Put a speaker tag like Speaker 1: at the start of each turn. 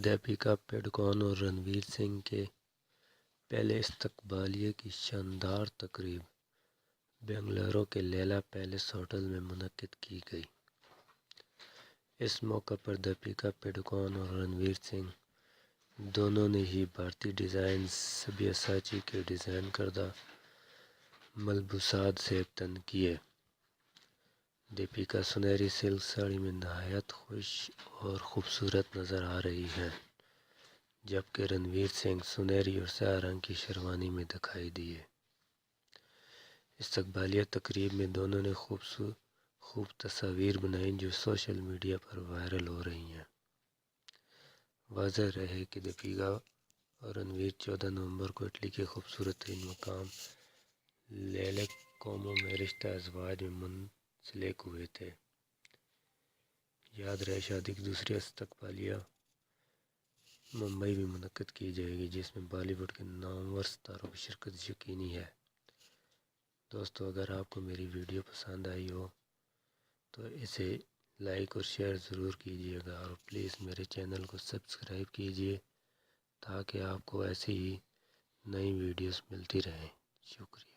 Speaker 1: دپیکا پڈوکون اور رنویر سنگھ کے پہلے استقبالیے کی شاندار تقریب بنگلورو کے لیلا پیلیس ہوٹل میں منعقد کی گئی۔ اس موقع پر دپیکا پڈوکون اور رنویر سنگھ دونوں نے ہی بھارتی ڈیزائن سبیاسچی کے ڈیزائن کردہ ملبوسات زیب تن کیے۔ دپیکا سنہری سلک ساڑھی میں نہایت خوش اور خوبصورت نظر آ رہی ہیں، جبکہ رنویر سنگھ سنہری اور سیاہ رنگ کی شیروانی میں دکھائی دیے۔ استقبالیہ تقریب میں دونوں نے خوب تصاویر بنائیں جو سوشل میڈیا پر وائرل ہو رہی ہیں۔ واضح رہے کہ دپیکا اور رنویر 14 نومبر کو اٹلی کے خوبصورت ترین مقام لیک کومو میں رشتہ ازدواج میں منسلک ہوئے تھے۔ یاد رہے شادی کی دوسری استقبالیہ ممبئی میں منعقد کی جائے گی، جس میں بالی ووڈ کے نامور ستاروں کی شرکت یقینی ہے۔ دوستو، اگر آپ کو میری ویڈیو پسند آئی ہو تو اسے لائک اور شیئر ضرور کیجیے گا، اور پلیز میرے چینل کو سبسکرائب کیجیے تاکہ آپ کو ایسی ہی نئی ویڈیوز ملتی رہیں۔ شکریہ۔